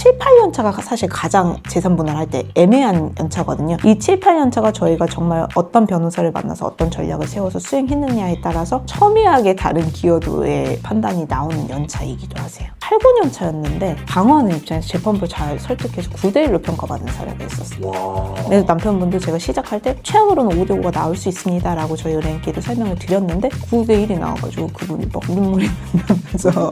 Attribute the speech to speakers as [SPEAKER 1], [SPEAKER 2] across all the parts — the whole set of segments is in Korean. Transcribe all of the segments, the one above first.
[SPEAKER 1] 7, 8년 차가 사실 가장 재산 분할할 때 애매한 연차거든요. 이 7, 8년 차가 저희가 정말 어떤 변호사를 만나서 어떤 전략을 세워서 수행했느냐에 따라서 첨예하게 다른 기여도의 판단이 나오는 연차이기도 하세요. 8, 9년 차였는데 방어하는 입장에서 재판부를 잘 설득해서 9대1로 평가받은 사례가 있었어요.
[SPEAKER 2] 와.
[SPEAKER 1] 그래서 남편분도 제가 시작할 때 최악으로는 5대5가 나올 수 있습니다 라고 저희 은행끼리 설명을 드렸는데 9대1이 나와가지고 그분이 막 눈물이 나면서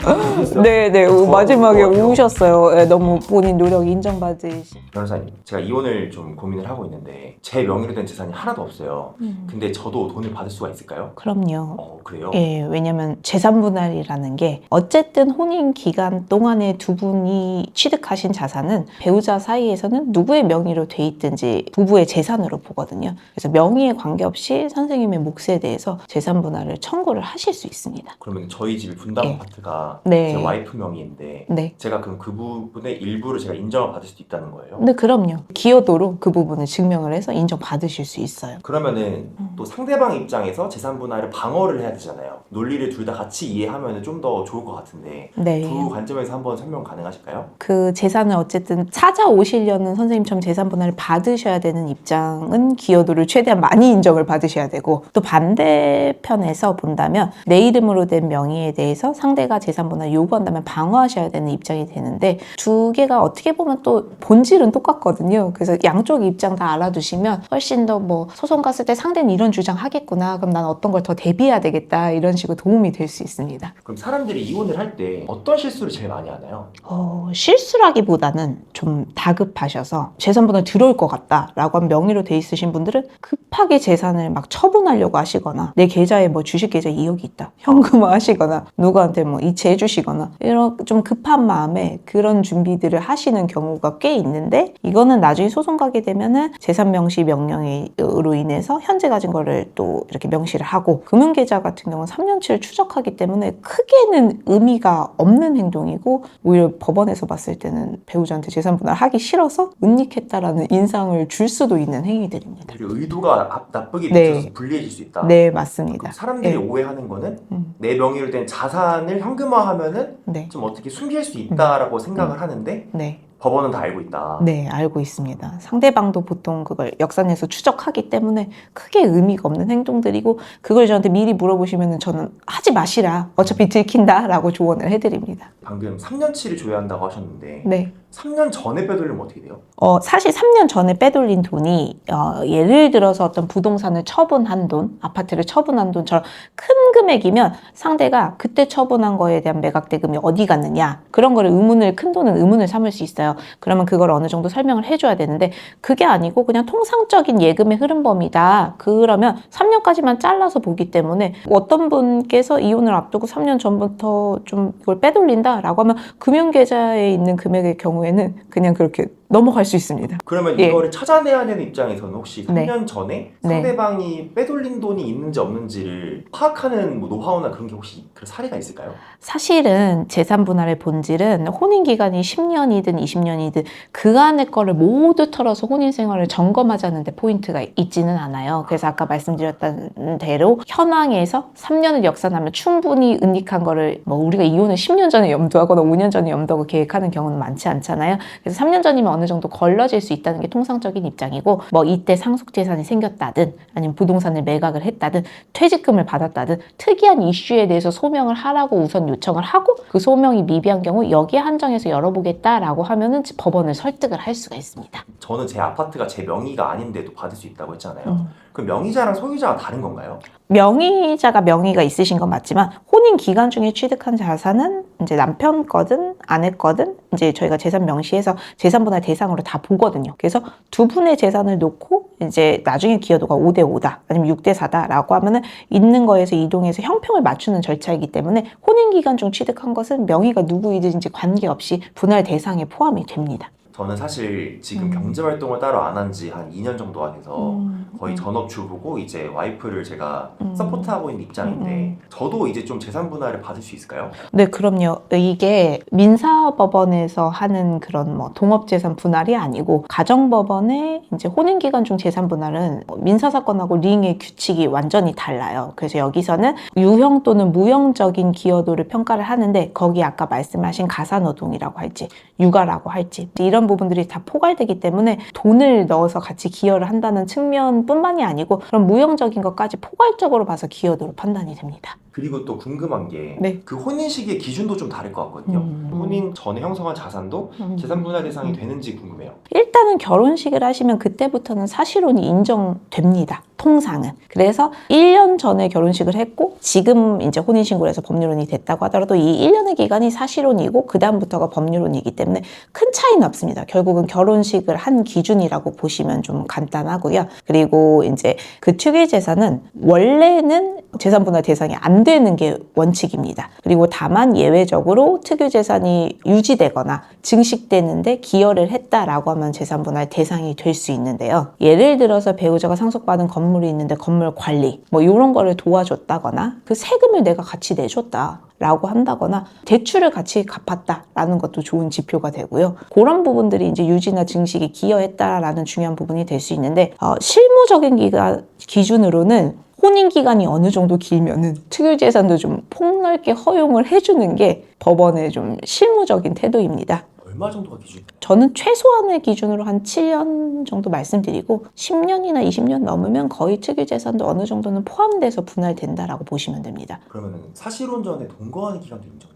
[SPEAKER 1] 네네 마지막에 우셨어요. 네, 너무 본인 노력이 인정받으시.
[SPEAKER 2] 변호사님, 제가 이혼을 좀 고민을 하고 있는데 제 명의로 된 재산이 하나도 없어요. 근데 저도 돈을 받을 수가 있을까요?
[SPEAKER 1] 그럼요.
[SPEAKER 2] 그래요?
[SPEAKER 1] 예, 왜냐면 재산 분할이라는 게 어쨌든 혼인 기간 동안에 두 분이 취득하신 자산은 배우자 사이에서는 누구의 명의로 돼 있든지 부부의 재산으로 보거든요. 그래서 명의에 관계없이 선생님의 몫에 대해서 재산 분할을 청구를 하실 수 있습니다.
[SPEAKER 2] 그러면 저희 집 분당
[SPEAKER 1] 예.
[SPEAKER 2] 아파트가
[SPEAKER 1] 네.
[SPEAKER 2] 제 와이프 명의인데
[SPEAKER 1] 네.
[SPEAKER 2] 제가 그럼 그 부분의 일부를 제가 인정을 받을 수도 있다는 거예요?
[SPEAKER 1] 네, 그럼요. 기여도로 그 부분을 증명을 해서 인정받으실 수 있어요.
[SPEAKER 2] 그러면은 또 상대방 입장에서 재산 분할을 방어를 해야 되잖아요. 논리를 둘 다 같이 이해하면 좀 더 좋을 것 같은데
[SPEAKER 1] 네.
[SPEAKER 2] 두 관점에서 한번 설명 가능하실까요?
[SPEAKER 1] 그 재산을 어쨌든 찾아오시려는 선생님처럼 재산 분할을 받으셔야 되는 입장은 기여도를 최대한 많이 인정을 받으셔야 되고, 또 반대편에서 본다면 내 이름으로 된 명의에 대해서 상대가 재산 분할을 요구한다면 방어하셔야 되는 입장이 되는데, 두 개가 어떻게 보면 또 본질은 똑같거든요. 그래서 양쪽 입장 다 알아두시면 훨씬 더 뭐 소송 갔을 때 상대는 이런 주장 하겠구나, 그럼 난 어떤 걸 더 대비해야 되겠다, 이런 식으로 도움이 될 수 있습니다.
[SPEAKER 2] 그럼 사람들이 이혼을 할 때 어떤 실수를 제일 많이 하나요?
[SPEAKER 1] 실수라기보다는 좀 다급하셔서 재산 분할 들어올 것 같다라고 한 명의로 돼 있으신 분들은 급하게 재산을 막 처분하려고 하시거나, 내 계좌에 뭐 주식 계좌 2억이 있다 현금화 하시거나, 누구한테 뭐 이체해 주시거나, 이런 좀 급한 마음에 그런 준비들을 하시는 경우가 꽤 있는데, 이거는 나중에 소송 가게 되면은 재산 명시 명령으로 인해서 현재 가진 거를 또 이렇게 명시를 하고, 금융계좌 같은 경우는 3년치를 추적하기 때문에 크게는 의미가 없는 행동이고, 오히려 법원에서 봤을 때는 배우자한테 재산 분할하기 싫어서 은닉했다라는 인상을 줄 수도 있는 행위들입니다.
[SPEAKER 2] 그리고 의도가 나쁘게
[SPEAKER 1] 네.
[SPEAKER 2] 비춰서 불리해질 수 있다.
[SPEAKER 1] 네, 맞습니다.
[SPEAKER 2] 그럼 사람들이
[SPEAKER 1] 네.
[SPEAKER 2] 오해하는 거는 내 명의로 된 자산을 현금화하면은
[SPEAKER 1] 네.
[SPEAKER 2] 좀 어떻게 숨길 수 있다라고 생각을 하는데
[SPEAKER 1] 네.
[SPEAKER 2] 법원은 다 알고 있다.
[SPEAKER 1] 네, 알고 있습니다. 상대방도 보통 그걸 역산해서 추적하기 때문에 크게 의미가 없는 행동들이고, 그걸 저한테 미리 물어보시면 저는 하지 마시라, 어차피 들킨다 라고 조언을 해드립니다.
[SPEAKER 2] 방금 3년치를 줘야 한다고 하셨는데
[SPEAKER 1] 네.
[SPEAKER 2] 3년 전에 빼돌리면 어떻게 돼요?
[SPEAKER 1] 사실 3년 전에 빼돌린 돈이 예를 들어서 어떤 부동산을 처분한 돈, 아파트를 처분한 돈처럼 큰 금액이면 상대가 그때 처분한 거에 대한 매각 대금이 어디 갔느냐, 그런 거를 큰 돈은 의문을 삼을 수 있어요. 그러면 그걸 어느 정도 설명을 해줘야 되는데, 그게 아니고 그냥 통상적인 예금의 흐름범위다, 그러면 3년까지만 잘라서 보기 때문에, 어떤 분께서 이혼을 앞두고 3년 전부터 좀 이걸 빼돌린다 라고 하면 금융계좌에 있는 금액의 경우에는 그냥 그렇게 넘어갈 수 있습니다.
[SPEAKER 2] 그러면
[SPEAKER 1] 예.
[SPEAKER 2] 이거를 찾아내야 되는 입장에서는 혹시 3년
[SPEAKER 1] 네.
[SPEAKER 2] 전에
[SPEAKER 1] 네.
[SPEAKER 2] 상대방이 빼돌린 돈이 있는지 없는지를 파악하는 뭐 노하우나 그런 게 혹시 그런 사례가 있을까요?
[SPEAKER 1] 사실은 재산 분할의 본질은 혼인 기간이 10년이든 20년이든 그 안의 거를 모두 털어서 혼인 생활을 점검하자는 데 포인트가 있지는 않아요. 그래서 아까 말씀드렸던 대로 현황에서 3년을 역산하면 충분히 은닉한 거를, 뭐 우리가 이혼을 10년 전에 염두하거나 5년 전에 염두하고 계획하는 경우는 많지 않잖아요. 그래서 3년 전이면 어느 정도 걸러질 수 있다는 게 통상적인 입장이고, 뭐 이때 상속 재산이 생겼다든 아니면 부동산을 매각을 했다든 퇴직금을 받았다든 특이한 이슈에 대해서 소명을 하라고 우선 요청을 하고, 그 소명이 미비한 경우 여기에 한정해서 열어보겠다라고 하면은 법원을 설득을 할 수가 있습니다.
[SPEAKER 2] 저는 제 아파트가 제 명의가 아닌데도 받을 수 있다고 했잖아요. 그럼 명의자랑 소유자가 다른 건가요?
[SPEAKER 1] 명의자가 명의가 있으신 건 맞지만, 혼인 기간 중에 취득한 자산은 이제 남편 거든 아내 거든 이제 저희가 재산 명시해서 재산 분할 대상으로 다 보거든요. 그래서 두 분의 재산을 놓고 이제 나중에 기여도가 5대5다 아니면 6대4다라고 하면은 있는 거에서 이동해서 형평을 맞추는 절차이기 때문에, 혼인 기간 중 취득한 것은 명의가 누구이든지 관계없이 분할 대상에 포함이 됩니다.
[SPEAKER 2] 저는 사실 지금 경제활동을 따로 안 한 지 한 2년 정도가 돼서 거의 전업주부고 이제 와이프를 제가 서포트하고 있는 입장인데 저도 이제 좀 재산 분할을 받을 수 있을까요?
[SPEAKER 1] 네, 그럼요. 이게 민사법원에서 하는 그런 뭐 동업재산 분할이 아니고 가정법원의 이제 혼인기간 중 재산 분할은 민사사건하고 링의 규칙이 완전히 달라요. 그래서 여기서는 유형 또는 무형적인 기여도를 평가를 하는데 거기 아까 말씀하신 가사노동이라고 할지 육아라고 할지 이런 부분들이 다 포괄되기 때문에 돈을 넣어서 같이 기여를 한다는 측면뿐만이 아니고 그런 무형적인 것까지 포괄적으로 봐서 기여도로 판단이 됩니다.
[SPEAKER 2] 그리고 또 궁금한 게
[SPEAKER 1] 네.
[SPEAKER 2] 그 혼인 시기의 기준도 좀 다를 것 같거든요. 혼인 전에 형성한 자산도 재산 분할 대상이 되는지 궁금해요.
[SPEAKER 1] 일단은 결혼식을 하시면 그때부터는 사실혼이 인정됩니다. 통상은. 그래서 1년 전에 결혼식을 했고 지금 이제 혼인신고를 해서 법률혼이 됐다고 하더라도 이 1년의 기간이 사실혼이고 그 다음부터가 법률혼이기 때문에 큰 차이는 없습니다. 결국은 결혼식을 한 기준이라고 보시면 좀 간단하고요. 그리고 이제 그 특유재산은 원래는 재산분할 대상이 안 되는 게 원칙입니다. 그리고 다만 예외적으로 특유재산이 유지되거나 증식되는데 기여를 했다라고 하면 재산분할 대상이 될 수 있는데요. 예를 들어서 배우자가 상속받은 건물이 있는데 건물 관리 뭐 이런 거를 도와줬다거나 그 세금을 내가 같이 내줬다 라고 한다거나 대출을 같이 갚았다라는 것도 좋은 지표가 되고요. 그런 부분들이 이제 유지나 증식이 기여했다라는 중요한 부분이 될 수 있는데 실무적인 기준으로는 혼인 기간이 어느 정도 길면은 특유재산도 좀 폭넓게 허용을 해주는 게 법원의 좀 실무적인 태도입니다.
[SPEAKER 2] 얼마 정도가 기준이에요?
[SPEAKER 1] 저는 최소한의 기준으로 한 7년 정도 말씀드리고 10년이나 20년 넘으면 거의 특유재산도 어느 정도는 포함돼서 분할된다라고 보시면 됩니다.
[SPEAKER 2] 그러면 사실혼 전에 동거하는 기간도 인정해요?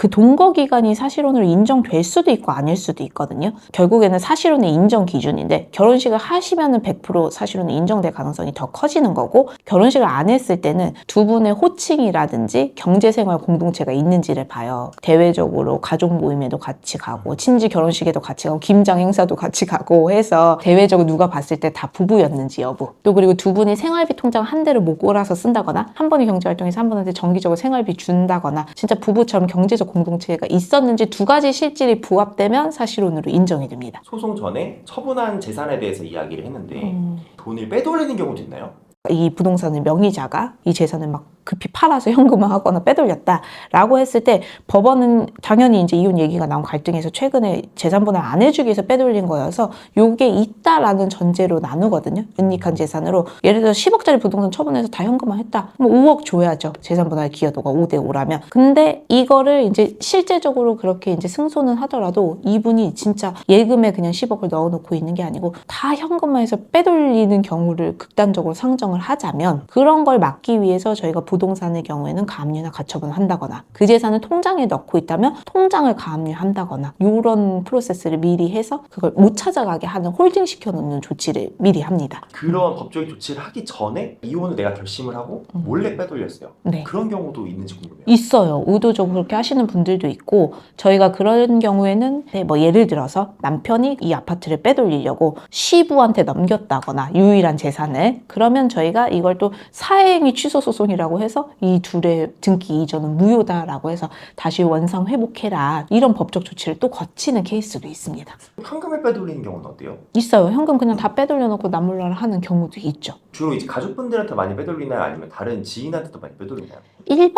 [SPEAKER 1] 그 동거 기간이 사실혼으로 인정될 수도 있고 아닐 수도 있거든요. 결국에는 사실혼의 인정 기준인데 결혼식을 하시면은 100% 사실혼이 인정될 가능성이 더 커지는 거고 결혼식을 안 했을 때는 두 분의 호칭이라든지 경제생활 공동체가 있는지를 봐요. 대외적으로 가족 모임에도 같이 가고 친지 결혼식에도 같이 가고 김장 행사도 같이 가고 해서 대외적으로 누가 봤을 때 다 부부였는지 여부 또 그리고 두 분이 생활비 통장 한 대를 못 몰아서 쓴다거나 한 분이 경제활동에서 한 분한테 정기적으로 생활비 준다거나 진짜 부부처럼 경제적 공동체가 있었는지 두 가지 실질이 부합되면 사실혼으로 인정이 됩니다.
[SPEAKER 2] 소송 전에 처분한 재산에 대해서 이야기를 했는데 돈을 빼돌리는 경우도 있나요?
[SPEAKER 1] 이 부동산의 명의자가 이 재산을 막 급히 팔아서 현금화하거나 빼돌렸다라고 했을 때 법원은 당연히 이제 이혼 얘기가 나온 갈등에서 최근에 재산분할 안 해주기 위해서 빼돌린 거여서 요게 있다라는 전제로 나누거든요. 은닉한 재산으로 예를 들어서 10억짜리 부동산 처분해서 다 현금화했다. 그럼 5억 줘야죠. 재산분할 기여도가 5대5라면. 근데 이거를 이제 실제적으로 그렇게 이제 승소는 하더라도 이분이 진짜 예금에 그냥 10억을 넣어놓고 있는 게 아니고 다 현금화해서 빼돌리는 경우를 극단적으로 상정을 하자면 그런 걸 막기 위해서 저희가 부동산의 경우에는 가압류나 가처분을 한다거나 그 재산을 통장에 넣고 있다면 통장을 가압류한다거나 이런 프로세스를 미리 해서 그걸 못 찾아가게 하는 홀딩 시켜놓는 조치를 미리 합니다.
[SPEAKER 2] 그런 법적인 조치를 하기 전에 이혼을 내가 결심을 하고 몰래 빼돌렸어요.
[SPEAKER 1] 네.
[SPEAKER 2] 그런 경우도 있는지 궁금해요.
[SPEAKER 1] 있어요. 의도적으로 그렇게 하시는 분들도 있고 저희가 그런 경우에는 뭐 예를 들어서 남편이 이 아파트를 빼돌리려고 시부한테 넘겼다거나 유일한 재산을 그러면 저희가 이걸 또 사행위 취소 소송이라고 해서 이 둘의 등기 이전은 무효다라고 해서 다시 원상 회복해라 이런 법적 조치를 또 거치는 케이스도 있습니다.
[SPEAKER 2] 현금을 빼돌리는 경우는 어때요?
[SPEAKER 1] 있어요. 현금 그냥 다 빼돌려놓고 남몰라라 하는 경우도 있죠.
[SPEAKER 2] 주로 이제 가족분들한테 많이 빼돌리나요? 아니면 다른 지인한테도 많이 빼돌리나요?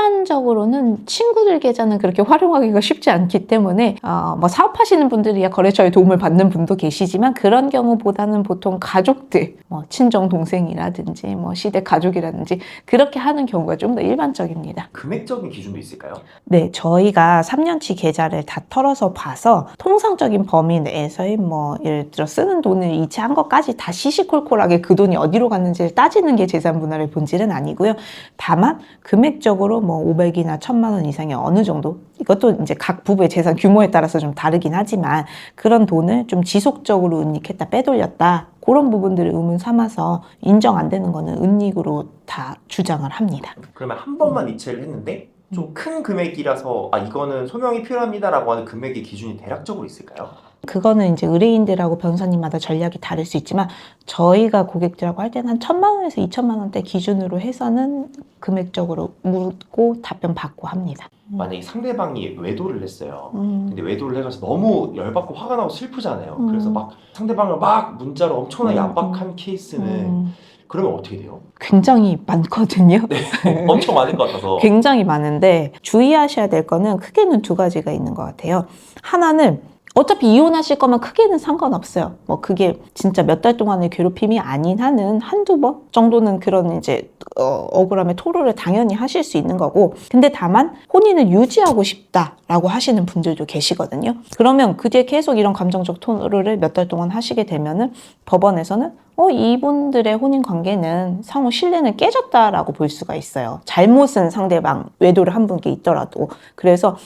[SPEAKER 1] 일반적으로는 친구들 계좌는 그렇게 활용하기가 쉽지 않기 때문에 뭐 사업하시는 분들이야 거래처의 도움을 받는 분도 계시지만 그런 경우보다는 보통 가족들, 뭐 친정 동생이라든지 뭐 시댁 가족이라든지 그렇게 하는 경우가 좀 더 일반적입니다.
[SPEAKER 2] 금액적인 기준도 있을까요?
[SPEAKER 1] 네, 저희가 3년치 계좌를 다 털어서 봐서 통상적인 범위 내에서의 뭐 예를 들어 쓰는 돈을 이체한 것까지 다 시시콜콜하게 그 돈이 어디로 갔는지를 따지는 게 재산분할의 본질은 아니고요. 다만 금액적으로 뭐 500이나 1000만 원 이상의 어느 정도 이것도 이제 각 부부의 재산 규모에 따라서 좀 다르긴 하지만 그런 돈을 좀 지속적으로 은닉했다 빼돌렸다 그런 부분들을 의문 삼아서 인정 안 되는 거는 은닉으로 다 주장을 합니다.
[SPEAKER 2] 그러면 한 번만 이체를 했는데 좀 큰 금액이라서 이거는 소명이 필요합니다라고 하는 금액의 기준이 대략적으로 있을까요?
[SPEAKER 1] 그거는 이제 의뢰인들하고 변호사님마다 전략이 다를 수 있지만 저희가 고객들하고 할 때는 한 1,000만 원에서 2,000만 원대 기준으로 해서는 금액적으로 묻고 답변 받고 합니다.
[SPEAKER 2] 만약에 상대방이 외도를 했어요. 근데 외도를 해가지고 너무 열받고 화가 나고 슬프잖아요. 그래서 막 상대방을 막 문자로 엄청나게 압박한 케이스는 그러면 어떻게 돼요?
[SPEAKER 1] 굉장히 많거든요.
[SPEAKER 2] 엄청 많을 것 같아서.
[SPEAKER 1] 굉장히 많은데 주의하셔야 될 거는 크게는 두 가지가 있는 것 같아요. 하나는 어차피 이혼하실 거면 크게는 상관없어요. 뭐 그게 진짜 몇 달 동안의 괴롭힘이 아닌 한은 한두 번 정도는 그런 이제 억울함의 토로를 당연히 하실 수 있는 거고, 근데 다만 혼인을 유지하고 싶다라고 하시는 분들도 계시거든요. 그러면 그 뒤에 계속 이런 감정적 토로를 몇 달 동안 하시게 되면은 법원에서는 이분들의 혼인 관계는 상호 신뢰는 깨졌다라고 볼 수가 있어요. 잘못은 상대방 외도를 한 분께 있더라도. 그래서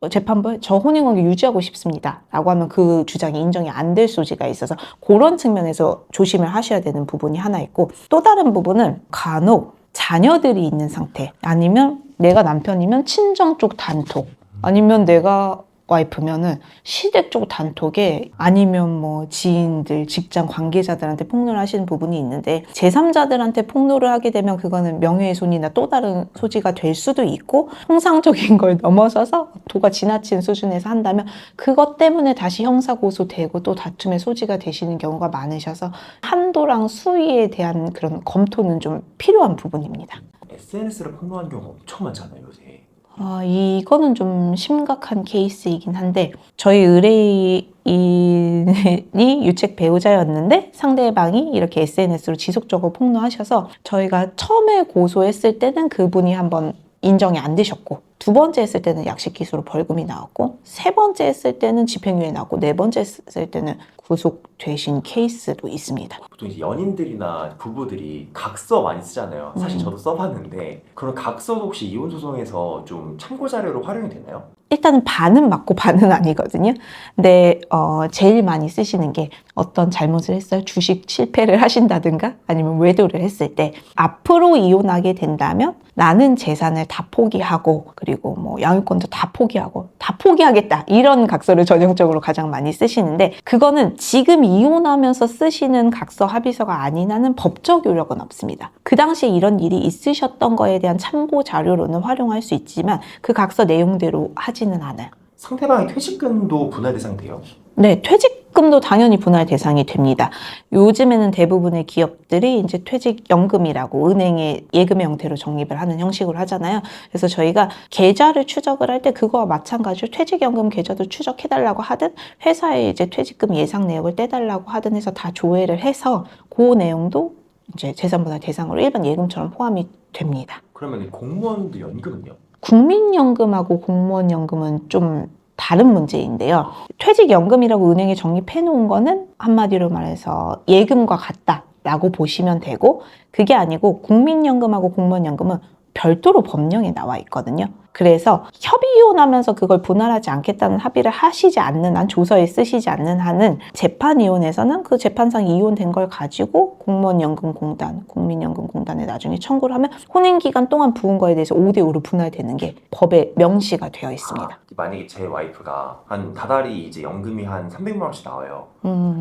[SPEAKER 1] 재판부에 저 혼인관계 유지하고 싶습니다 라고 하면 그 주장이 인정이 안 될 소지가 있어서 그런 측면에서 조심을 하셔야 되는 부분이 하나 있고, 또 다른 부분은 간혹 자녀들이 있는 상태, 아니면 내가 남편이면 친정 쪽 단톡, 아니면 내가 와이프면은 시댁 쪽 단톡에, 아니면 뭐 지인들, 직장 관계자들한테 폭로를 하시는 부분이 있는데, 제3자들한테 폭로를 하게 되면 그거는 명예훼손이나 또 다른 소지가 될 수도 있고, 통상적인 걸 넘어서서 도가 지나친 수준에서 한다면 그것 때문에 다시 형사고소되고 또 다툼의 소지가 되시는 경우가 많으셔서 한도랑 수위에 대한 그런 검토는 좀 필요한 부분입니다.
[SPEAKER 2] SNS를 폭로한 경우 엄청 많잖아요, 요새.
[SPEAKER 1] 이거는 좀 심각한 케이스이긴 한데, 저희 의뢰인이 유책 배우자였는데 상대방이 이렇게 SNS로 지속적으로 폭로하셔서 저희가 처음에 고소했을 때는 그분이 한번 인정이 안 되셨고, 두 번째 했을 때는 약식기소로 벌금이 나왔고, 세 번째 했을 때는 집행유예 나왔고, 네 번째 했을 때는 구속되신 케이스도 있습니다.
[SPEAKER 2] 보통 이제 연인들이나 부부들이 각서 많이 쓰잖아요. 사실 저도 써봤는데 그런 각서도 혹시 이혼 소송에서 좀 참고 자료로 활용이 되나요?
[SPEAKER 1] 일단은 반은 맞고 반은 아니거든요. 근데 제일 많이 쓰시는 게 어떤 잘못을 했어요. 주식 실패를 하신다든가 아니면 외도를 했을 때 앞으로 이혼하게 된다면 나는 재산을 다 포기하고 그리고 뭐 양육권도 다 포기하고 다 포기하겠다, 이런 각서를 전형적으로 가장 많이 쓰시는데, 그거는 지금 이혼하면서 쓰시는 각서 합의서가 아닌 한은 법적 요력은 없습니다. 그 당시에 이런 일이 있으셨던 거에 대한 참고 자료로는 활용할 수 있지만 그 각서 내용대로 하지는 않아요.
[SPEAKER 2] 상대방의 퇴직금도 분할 대상 돼요?
[SPEAKER 1] 네, 퇴직금도 당연히 분할 대상이 됩니다. 요즘에는 대부분의 기업들이 이제 퇴직연금이라고 은행에 예금의 형태로 적립을 하는 형식으로 하잖아요. 그래서 저희가 계좌를 추적을 할 때 그거와 마찬가지로 퇴직연금 계좌도 추적해달라고 하든 회사에 이제 퇴직금 예상 내역을 떼달라고 하든 해서 다 조회를 해서 그 내용도 이제 재산분할 대상으로 일반 예금처럼 포함이 됩니다.
[SPEAKER 2] 그러면 이 공무원도 연금은요?
[SPEAKER 1] 국민연금하고 공무원연금은 좀 다른 문제인데요. 퇴직연금이라고 은행에 적립해 놓은 거는 한마디로 말해서 예금과 같다라고 보시면 되고, 그게 아니고 국민연금하고 공무원연금은 별도로 법령에 나와 있거든요. 그래서 협의이혼하면서 그걸 분할하지 않겠다는 합의를 하시지 않는 한, 조서에 쓰시지 않는 한은 재판이혼에서는 그 재판상 이혼된 걸 가지고 공무원연금공단, 국민연금공단에 나중에 청구를 하면 혼인기간 동안 부은 거에 대해서 5대5로 분할되는 게 법에 명시가 되어 있습니다.
[SPEAKER 2] 만약에 제 와이프가 한 다달이 이제 연금이 한 300만 원씩 나와요.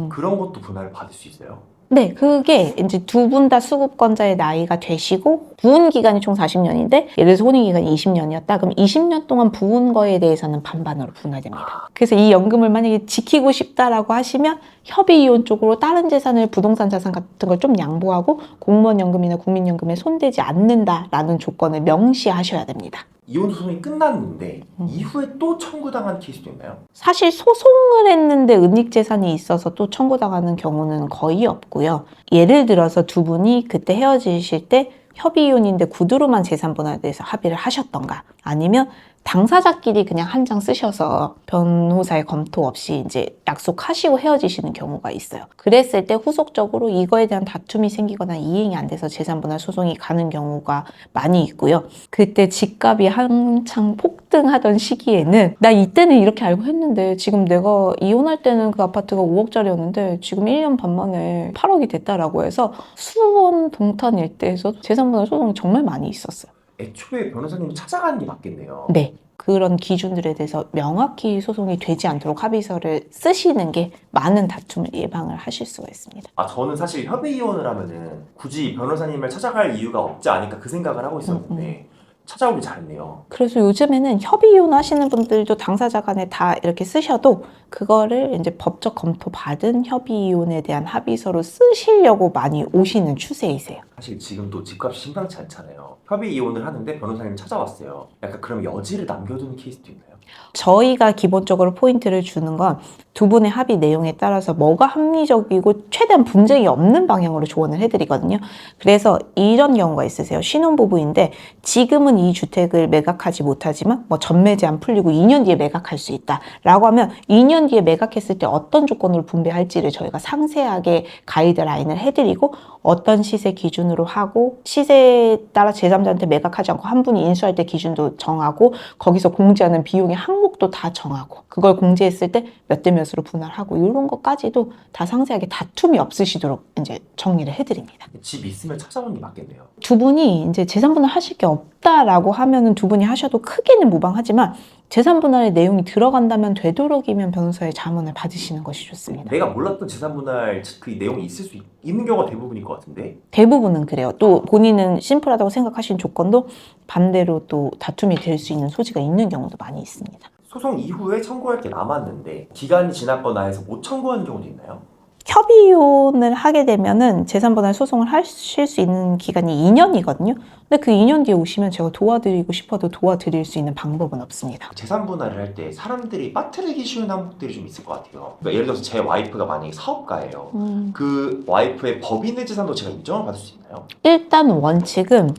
[SPEAKER 2] 그런 것도 분할을 받을 수 있어요?
[SPEAKER 1] 네, 그게 이제 두 분 다 수급권자의 나이가 되시고 부은 기간이 총 40년인데 예를 들어서 혼인 기간이 20년이었다. 그럼 20년 동안 부은 거에 대해서는 반반으로 분할됩니다. 그래서 이 연금을 만약에 지키고 싶다라고 하시면 협의 이혼 쪽으로 다른 재산을, 부동산 자산 같은 걸 좀 양보하고 공무원 연금이나 국민연금에 손대지 않는다라는 조건을 명시하셔야 됩니다.
[SPEAKER 2] 이혼 소송이 끝났는데 이후에 또 청구당한 케이스도 있나요?
[SPEAKER 1] 사실 소송을 했는데 은닉재산이 있어서 또 청구당하는 경우는 거의 없고요. 예를 들어서 두 분이 그때 헤어지실 때 협의이혼인데 구두로만 재산분할에 대해서 합의를 하셨던가, 아니면 당사자끼리 그냥 한 장 쓰셔서 변호사의 검토 없이 이제 약속하시고 헤어지시는 경우가 있어요. 그랬을 때 후속적으로 이거에 대한 다툼이 생기거나 이행이 안 돼서 재산분할 소송이 가는 경우가 많이 있고요. 그때 집값이 한창 폭등하던 시기에는 나 이때는 이렇게 알고 했는데 지금 내가 이혼할 때는 그 아파트가 5억짜리였는데 지금 1년 반 만에 8억이 됐다라고 해서 수원 동탄 일대에서 재산분할 소송이 정말 많이 있었어요.
[SPEAKER 2] 애초에 변호사님을 찾아가는 게 맞겠네요.
[SPEAKER 1] 네. 그런 기준들에 대해서 명확히 소송이 되지 않도록 합의서를 쓰시는 게 많은 다툼을 예방을 하실 수가 있습니다.
[SPEAKER 2] 저는 사실 협의 이혼을 하면은 굳이 변호사님을 찾아갈 이유가 없지 않을까 그 생각을 하고 있었는데 찾아오길 잘했네요.
[SPEAKER 1] 그래서 요즘에는 협의 이혼 하시는 분들도 당사자 간에 다 이렇게 쓰셔도 그거를 이제 법적 검토 받은 협의 이혼에 대한 합의서로 쓰시려고 많이 오시는 추세이세요.
[SPEAKER 2] 사실 지금 또 집값이 심상치 않잖아요. 협의 이혼을 하는데 변호사님 찾아왔어요. 약간 그럼 여지를 남겨두는 케이스도 있나요?
[SPEAKER 1] 저희가 기본적으로 포인트를 주는 건 두 분의 합의 내용에 따라서 뭐가 합리적이고 최대한 분쟁이 없는 방향으로 조언을 해드리거든요. 그래서 이런 경우가 있으세요. 신혼부부인데 지금은 이 주택을 매각하지 못하지만 뭐 전매 제한 풀리고 2년 뒤에 매각할 수 있다 라고 하면 2년 뒤에 매각했을 때 어떤 조건으로 분배할지를 저희가 상세하게 가이드라인을 해드리고 어떤 시세 기준으로 하고 시세에 따라 제3자한테 매각하지 않고 한 분이 인수할 때 기준도 정하고 거기서 공제하는 비용의 항목도 다 정하고 그걸 공제했을 때 몇 대 몇으로 분할하고 이런 것까지도 다 상세하게 다툼이 없으시도록 이제 정리를 해드립니다.
[SPEAKER 2] 집 있으면 찾아오는 게 맞겠네요.
[SPEAKER 1] 두 분이 이제 재산분할 하실 게 없다라고 하면은 두 분이 하셔도 크게는 무방하지만 재산분할의 내용이 들어간다면 되도록이면 변호사의 자문을 받으시는 것이 좋습니다.
[SPEAKER 2] 내가 몰랐던 재산분할 그 내용이 있을 수 있는 경우가 대부분일 것 같은데
[SPEAKER 1] 대부분은 그래요. 또 본인은 심플하다고 생각하신 조건도 반대로 또 다툼이 될 수 있는 소지가 있는 경우도 많이 있습니다.
[SPEAKER 2] 소송 이후에 청구할 게 남았는데 기간이 지났거나 해서 못 청구하는 경우도 있나요?
[SPEAKER 1] 협의 이혼을 하게 되면은 재산분할 소송을 하실 수 있는 기간이 2년이거든요. 근데 그 2년 뒤에 오시면 제가 도와드리고 싶어도 도와드릴 수 있는 방법은 없습니다.
[SPEAKER 2] 재산분할을 할 때 사람들이 빠뜨리기 쉬운 항목들이 좀 있을 것 같아요. 그러니까 예를 들어서 제 와이프가 만약에 사업가예요. 그 와이프의 법인의 재산도 제가 인정을 받을 수 있나요?
[SPEAKER 1] 일단 원칙은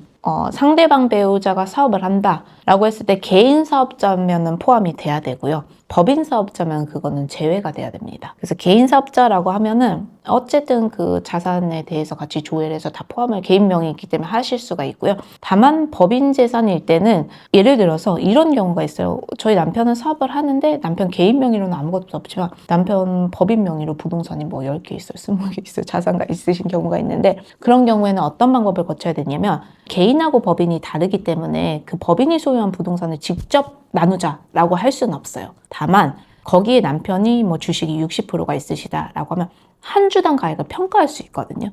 [SPEAKER 1] 상대방 배우자가 사업을 한다라고 했을 때 개인 사업자면은 포함이 돼야 되고요. 법인 사업자면 그거는 제외가 돼야 됩니다. 그래서 개인 사업자라고 하면은 어쨌든 그 자산에 대해서 같이 조회를 해서 다 포함을 개인 명의이기 때문에 하실 수가 있고요. 다만 법인 재산일 때는 예를 들어서 이런 경우가 있어요. 저희 남편은 사업을 하는데 남편 개인 명의로는 아무것도 없지만 남편 법인 명의로 부동산이 뭐 10개 있어요. 20개 있어요. 자산가 있으신 경우가 있는데 그런 경우에는 어떤 방법을 거쳐야 되냐면 개인하고 법인이 다르기 때문에 그 법인이 소유한 부동산을 직접 나누자라고 할 수는 없어요. 다만 거기에 남편이 뭐 주식이 60%가 있으시다라고 하면 한 주당 가액을 평가할 수 있거든요.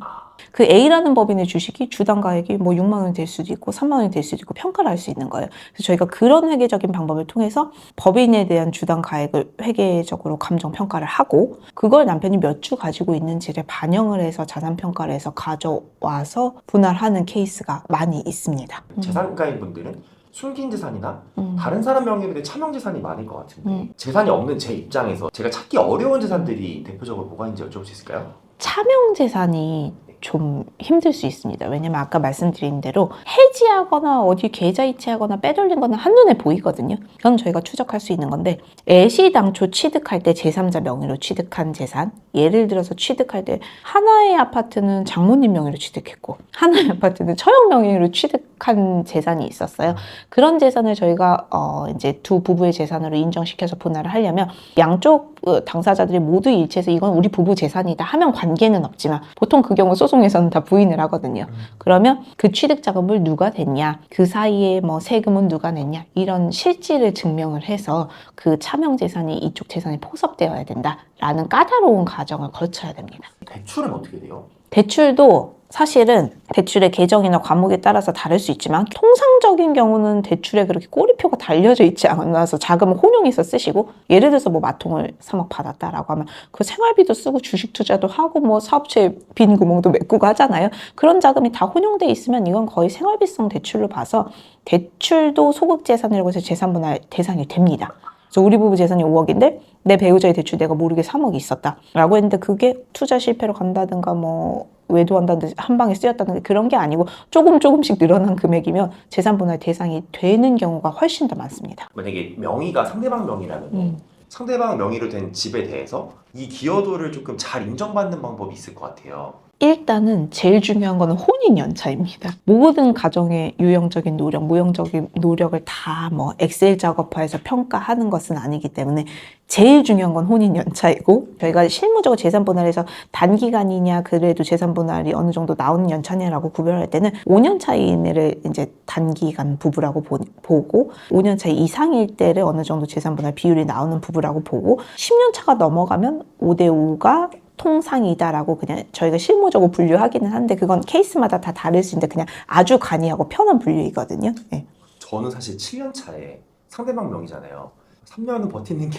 [SPEAKER 1] 그 A라는 법인의 주식이 주당 가액이 뭐 6만 원이 될 수도 있고 3만 원이 될 수도 있고 평가를 할 수 있는 거예요. 그래서 저희가 그런 회계적인 방법을 통해서 법인에 대한 주당 가액을 회계적으로 감정 평가를 하고 그걸 남편이 몇 주 가지고 있는지를 반영을 해서 자산 평가를 해서 가져와서 분할하는 케이스가 많이 있습니다.
[SPEAKER 2] 재산가인 분들은 숨긴 재산이나 다른 사람 명의로 된 차명 재산이 많을 것 같은데 재산이 없는 제 입장에서 제가 찾기 어려운 재산들이 대표적으로 뭐가 있는지 여쭤볼 수 있을까요?
[SPEAKER 1] 차명 재산이 좀 힘들 수 있습니다. 왜냐면 아까 말씀드린 대로 해지하거나 어디 계좌 이체하거나 빼돌린 거는 한눈에 보이거든요. 그건 저희가 추적할 수 있는 건데 애시당초 취득할 때 제3자 명의로 취득한 재산 예를 들어서 취득할 때 하나의 아파트는 장모님 명의로 취득했고 하나의 아파트는 처형 명의로 취득한 재산이 있었어요. 그런 재산을 저희가 이제 두 부부의 재산으로 인정시켜서 분할을 하려면 양쪽 당사자들이 모두 일치해서 이건 우리 부부 재산이다 하면 관계는 없지만 보통 그 경우 소송에서는 다 부인을 하거든요. 그러면 그 취득 자금을 누가 댔냐, 그 사이에 뭐 세금은 누가 냈냐 이런 실질을 증명을 해서 그 차명 재산이 이쪽 재산에 포섭되어야 된다라는 까다로운 과정을 거쳐야 됩니다.
[SPEAKER 2] 대출은 어떻게 돼요?
[SPEAKER 1] 대출도 사실은 대출의 계정이나 과목에 따라서 다를 수 있지만 통상적인 경우는 대출에 그렇게 꼬리표가 달려져 있지 않아서 자금을 혼용해서 쓰시고 예를 들어서 뭐 마통을 3억 받았다라고 하면 그 생활비도 쓰고 주식 투자도 하고 뭐 사업체에 빈 구멍도 메꾸고 하잖아요. 그런 자금이 다 혼용돼 있으면 이건 거의 생활비성 대출로 봐서 대출도 소극재산이라고 해서 재산분할 대상이 됩니다. 그래서 우리 부부 재산이 5억인데 내 배우자의 대출 내가 모르게 3억이 있었다라고 했는데 그게 투자 실패로 간다든가 뭐 외도한다든지 한 방에 쓰였다든가 그런 게 아니고 조금씩 늘어난 금액이면 재산분할 대상이 되는 경우가 훨씬 더 많습니다.
[SPEAKER 2] 만약에 명의가 상대방 명의라면 상대방 명의로 된 집에 대해서 이 기여도를 조금 잘 인정받는 방법이 있을 것 같아요.
[SPEAKER 1] 일단은 제일 중요한 거는 혼인 연차입니다. 모든 가정의 유형적인 노력, 무형적인 노력을 다 뭐 엑셀 작업화해서 평가하는 것은 아니기 때문에 제일 중요한 건 혼인 연차이고, 저희가 실무적으로 재산 분할해서 단기간이냐 그래도 재산 분할이 어느 정도 나오는 연차냐라고 구별할 때는 5년 차이를 이제 단기간 부부라고 보고 5년 차이 이상일 때를 어느 정도 재산 분할 비율이 나오는 부부라고 보고 10년 차가 넘어가면 5대5가 통상이다라고 그냥 저희가 실무적으로 분류하기는 한데 그건 케이스마다 다 다를 수 있는데 그냥 아주 간이하고 편한 분류이거든요. 네.
[SPEAKER 2] 저는 사실 7년 차에 상대방 명의잖아요. 3년은 버티는 게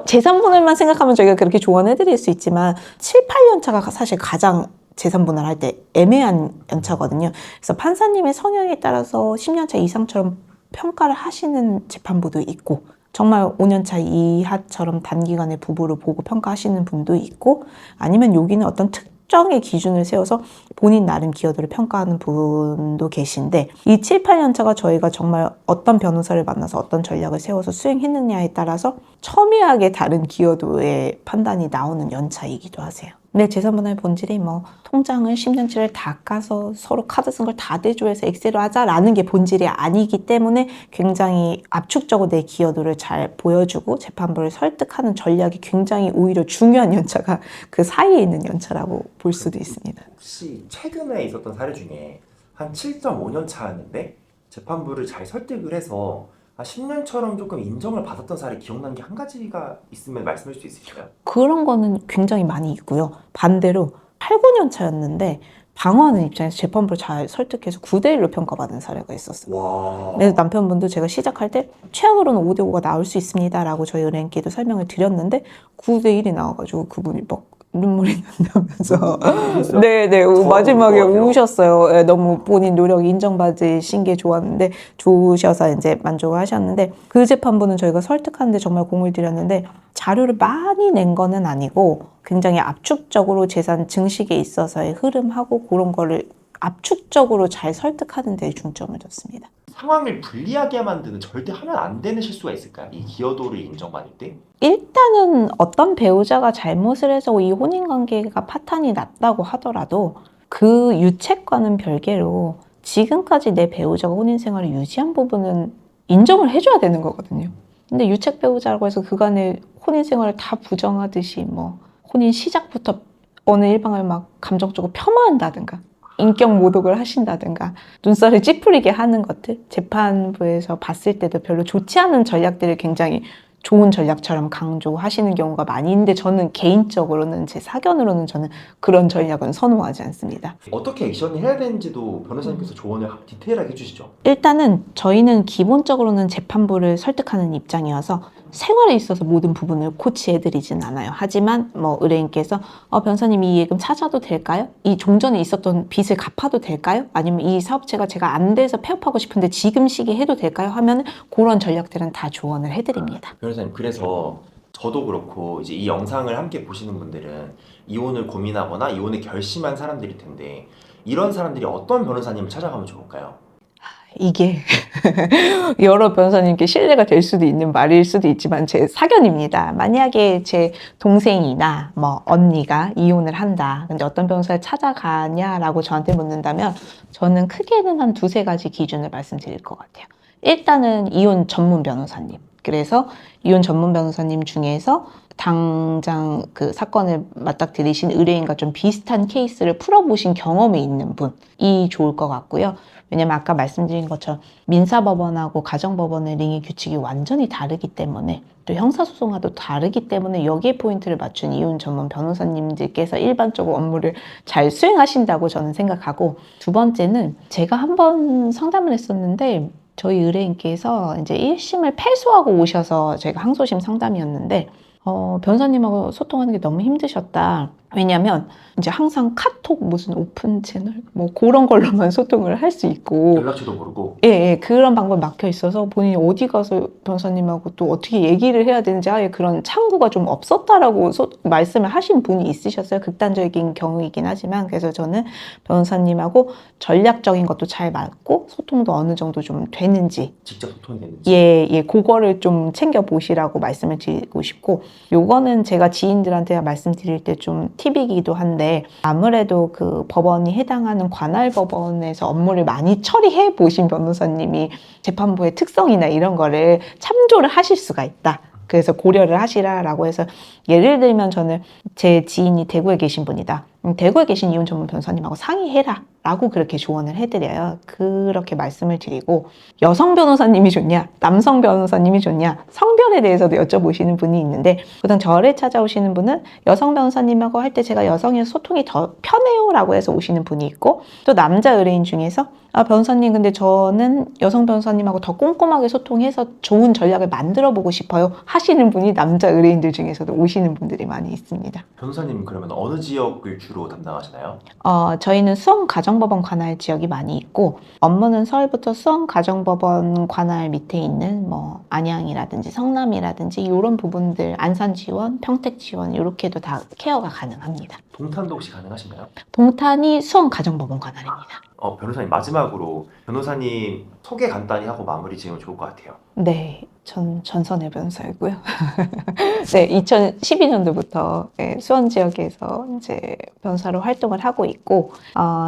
[SPEAKER 1] 재산 분할만 생각하면 저희가 그렇게 조언해 드릴 수 있지만 7, 8년 차가 사실 가장 재산 분할할 때 애매한 연차거든요. 그래서 판사님의 성향에 따라서 10년 차 이상처럼 평가를 하시는 재판부도 있고 정말 5년차 이하처럼 단기간의 부부를 보고 평가하시는 분도 있고 아니면 여기는 어떤 특정의 기준을 세워서 본인 나름 기여도를 평가하는 분도 계신데 이 7, 8년차가 저희가 정말 어떤 변호사를 만나서 어떤 전략을 세워서 수행했느냐에 따라서 첨예하게 다른 기여도의 판단이 나오는 연차이기도 하세요. 근데 재산분할 본질이 뭐 통장을 10년치를 다 까서 서로 카드 쓴 걸 다 대조해서 엑셀로 하자라는 게 본질이 아니기 때문에 굉장히 압축적으로 내 기여도를 잘 보여주고 재판부를 설득하는 전략이 굉장히 오히려 중요한 연차가 그 사이에 있는 연차라고 볼 수도 있습니다.
[SPEAKER 2] 혹시 최근에 있었던 사례 중에 한 7.5년 차였는데 재판부를 잘 설득을 해서 10년처럼 조금 인정을 받았던 사례 기억나는 게 한 가지가 있으면 말씀해 주실 수 있을까요?
[SPEAKER 1] 그런 거는 굉장히 많이 있고요. 반대로 8, 9년 차였는데 방어하는 입장에서 재판부를 잘 설득해서 9대1로 평가받은 사례가 있었어요.
[SPEAKER 2] 와.
[SPEAKER 1] 그래서 남편분도 제가 시작할 때 최악으로는 5대5가 나올 수 있습니다 라고 저희 은행께도 설명을 드렸는데 9대1이 나와가지고 그분이 막 눈물이 난다면서 네네 마지막에 우셨어요. 네, 너무 본인 노력이 인정받으신 게 좋으셔서 이제 만족을 하셨는데 그 재판부는 저희가 설득하는데 정말 공을 들였는데 자료를 많이 낸 거는 아니고 굉장히 압축적으로 재산 증식에 있어서의 흐름하고 그런 거를 압축적으로 잘 설득하는 데 중점을 뒀습니다.
[SPEAKER 2] 상황을 불리하게 만드는 절대 하면 안 되는 실수가 있을까요? 이 기여도를 인정받을 때?
[SPEAKER 1] 일단은 어떤 배우자가 잘못을 해서 이 혼인관계가 파탄이 났다고 하더라도 그 유책과는 별개로 지금까지 내 배우자가 혼인생활을 유지한 부분은 인정을 해줘야 되는 거거든요. 근데 유책 배우자라고 해서 그간의 혼인생활을 다 부정하듯이 뭐 혼인 시작부터 어느 일방을 막 감정적으로 폄하한다든가 인격 모독을 하신다든가 눈살을 찌푸리게 하는 것들 재판부에서 봤을 때도 별로 좋지 않은 전략들을 굉장히 좋은 전략처럼 강조하시는 경우가 많이 있는데 저는 개인적으로는 제 사견으로는 저는 그런 전략은 선호하지 않습니다.
[SPEAKER 2] 어떻게 액션을 해야 되는지도 변호사님께서 조언을 디테일하게 해주시죠.
[SPEAKER 1] 일단은 저희는 기본적으로는 재판부를 설득하는 입장이어서 생활에 있어서 모든 부분을 코치해드리진 않아요. 하지만 뭐 의뢰인께서 변호사님 이 예금 찾아도 될까요? 이 종전에 있었던 빚을 갚아도 될까요? 아니면 이 사업체가 제가 안 돼서 폐업하고 싶은데 지금 시기에 해도 될까요? 하면 그런 전략들은 다 조언을 해드립니다.
[SPEAKER 2] 변호사님 그래서 저도 그렇고 이제 이 영상을 함께 보시는 분들은 이혼을 고민하거나 이혼을 결심한 사람들일 텐데 이런 사람들이 어떤 변호사님을 찾아가면 좋을까요?
[SPEAKER 1] 이게 여러 변호사님께 신뢰가 될 수도 있는 말일 수도 있지만 제 사견입니다. 만약에 제 동생이나 뭐 언니가 이혼을 한다. 근데 어떤 변호사를 찾아가냐라고 저한테 묻는다면 저는 크게는 한 2-3가지 기준을 말씀드릴 것 같아요. 일단은 이혼 전문 변호사님. 그래서 이혼 전문 변호사님 중에서 당장 그 사건을 맞닥뜨리신 의뢰인과 좀 비슷한 케이스를 풀어보신 경험이 있는 분이 좋을 것 같고요. 왜냐면 아까 말씀드린 것처럼 민사법원하고 가정법원의 링의 규칙이 완전히 다르기 때문에 또 형사소송과도 다르기 때문에 여기에 포인트를 맞춘 이혼 전문 변호사님들께서 일반적으로 업무를 잘 수행하신다고 저는 생각하고 2번째는 제가 한번 상담을 했었는데 저희 의뢰인께서 이제 1심을 패소하고 오셔서 제가 항소심 상담이었는데 변호사님하고 소통하는 게 너무 힘드셨다. 왜냐면 이제 항상 카톡 무슨 오픈 채널 뭐 그런 걸로만 소통을 할 수 있고
[SPEAKER 2] 연락처도 모르고
[SPEAKER 1] 예, 그런 방법이 막혀 있어서 본인이 어디 가서 변호사님하고 또 어떻게 얘기를 해야 되는지 아예 그런 창구가 좀 없었다라고 말씀을 하신 분이 있으셨어요. 극단적인 경우이긴 하지만 그래서 저는 변호사님하고 전략적인 것도 잘 맞고 소통도 어느 정도 좀 되는지
[SPEAKER 2] 직접 소통이 되는지
[SPEAKER 1] 예, 그거를 좀 챙겨보시라고 말씀을 드리고 싶고 요거는 제가 지인들한테 말씀드릴 때 좀 팁이기도 한데 아무래도 그 법원이 해당하는 관할 법원에서 업무를 많이 처리해 보신 변호사님이 재판부의 특성이나 이런 거를 참조를 하실 수가 있다. 그래서 고려를 하시라라고 해서 예를 들면 저는 제 지인이 대구에 계신 분이다. 대구에 계신 이혼 전문 변호사님하고 상의해라 라고 그렇게 조언을 해드려요. 그렇게 말씀을 드리고 여성 변호사님이 좋냐 남성 변호사님이 좋냐 성별에 대해서도 여쭤보시는 분이 있는데 보통 저를 찾아오시는 분은 여성 변호사님하고 할 때 제가 여성이어서 소통이 더 편해요 라고 해서 오시는 분이 있고 또 남자 의뢰인 중에서 변호사님 근데 저는 여성 변호사님하고 더 꼼꼼하게 소통해서 좋은 전략을 만들어 보고 싶어요 하시는 분이 남자 의뢰인들 중에서도 오시는 분들이 많이 있습니다.
[SPEAKER 2] 변호사님 그러면 어느 지역을 주로 담당하시나요?
[SPEAKER 1] 저희는 수원가정법원 관할 지역이 많이 있고 업무는 서울부터 수원가정법원 관할 밑에 있는 뭐 안양이라든지 성남이라든지 이런 부분들 안산 지원, 평택 지원 이렇게도 다 케어가 가능합니다.
[SPEAKER 2] 동탄도 혹시 가능하신가요?
[SPEAKER 1] 동탄이 수원가정법원 관할입니다.
[SPEAKER 2] 변호사님 마지막으로 변호사님 소개 간단히 하고 마무리 지으면 좋을 것 같아요.
[SPEAKER 1] 네, 전 전선의 변호사이고요. 네, 2012년도부터 수원 지역에서 이제 변호사로 활동을 하고 있고,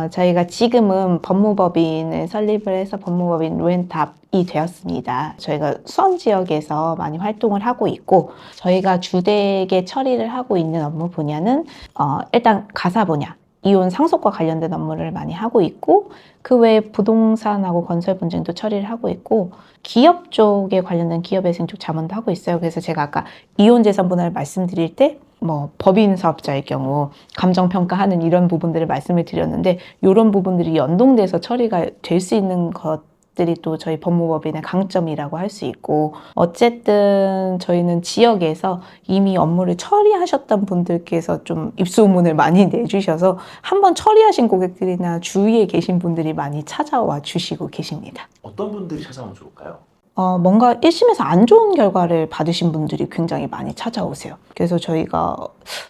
[SPEAKER 1] 저희가 지금은 법무법인을 설립을 해서 법무법인 로엔탑이 되었습니다. 저희가 수원 지역에서 많이 활동을 하고 있고, 저희가 주되게 처리를 하고 있는 업무 분야는 일단 가사 분야. 이혼 상속과 관련된 업무를 많이 하고 있고 그 외에 부동산하고 건설 분쟁도 처리를 하고 있고 기업 쪽에 관련된 기업회생 쪽 자문도 하고 있어요. 그래서 제가 아까 이혼 재산 분할을 말씀드릴 때 뭐 법인 사업자일 경우 감정 평가하는 이런 부분들을 말씀을 드렸는데 이런 부분들이 연동돼서 처리가 될 수 있는 것들이 또 저희 법무법인의 강점이라고 할 수 있고 어쨌든 저희는 지역에서 이미 업무를 처리하셨던 분들께서 좀 입소문을 많이 내주셔서 한번 처리하신 고객들이나 주위에 계신 분들이 많이 찾아와 주시고 계십니다.
[SPEAKER 2] 어떤 분들이 찾아오면 좋을까요?
[SPEAKER 1] 뭔가 1심에서 안 좋은 결과를 받으신 분들이 굉장히 많이 찾아오세요. 그래서 저희가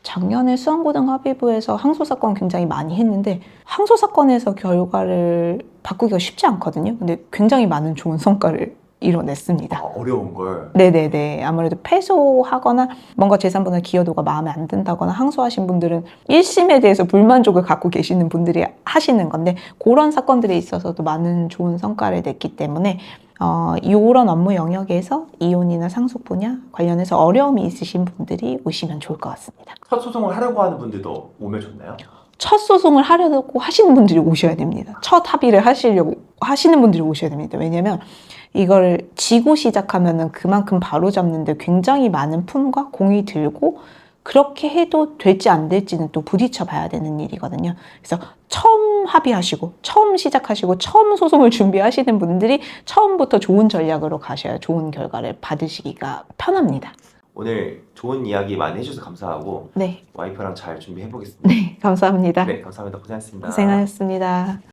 [SPEAKER 1] 작년에 수원고등합의부에서 항소사건 굉장히 많이 했는데 항소사건에서 결과를 바꾸기가 쉽지 않거든요. 근데 굉장히 많은 좋은 성과를 이뤄냈습니다.
[SPEAKER 2] 어려운 걸.
[SPEAKER 1] 네네네. 아무래도 패소하거나 뭔가 재산분할 기여도가 마음에 안 든다거나 항소하신 분들은 1심에 대해서 불만족을 갖고 계시는 분들이 하시는 건데 그런 사건들에 있어서도 많은 좋은 성과를 냈기 때문에 이런 업무 영역에서 이혼이나 상속 분야 관련해서 어려움이 있으신 분들이 오시면 좋을 것 같습니다.
[SPEAKER 2] 첫 소송을 하려고 하는 분들도 오면 좋나요?
[SPEAKER 1] 첫 소송을 하려고 하시는 분들이 오셔야 됩니다. 첫 합의를 하시려고 하시는 분들이 오셔야 됩니다. 왜냐면 이걸 지고 시작하면은 그만큼 바로 잡는데 굉장히 많은 품과 공이 들고 그렇게 해도 될지 안 될지는 또 부딪혀 봐야 되는 일이거든요. 그래서 처음 합의하시고 처음 시작하시고 처음 소송을 준비하시는 분들이 처음부터 좋은 전략으로 가셔야 좋은 결과를 받으시기가 편합니다.
[SPEAKER 2] 오늘 좋은 이야기 많이 해주셔서 감사하고
[SPEAKER 1] 네,
[SPEAKER 2] 와이프랑 잘 준비해 보겠습니다.
[SPEAKER 1] 네, 감사합니다.
[SPEAKER 2] 네, 감사합니다. 고생하셨습니다.
[SPEAKER 1] 고생하셨습니다.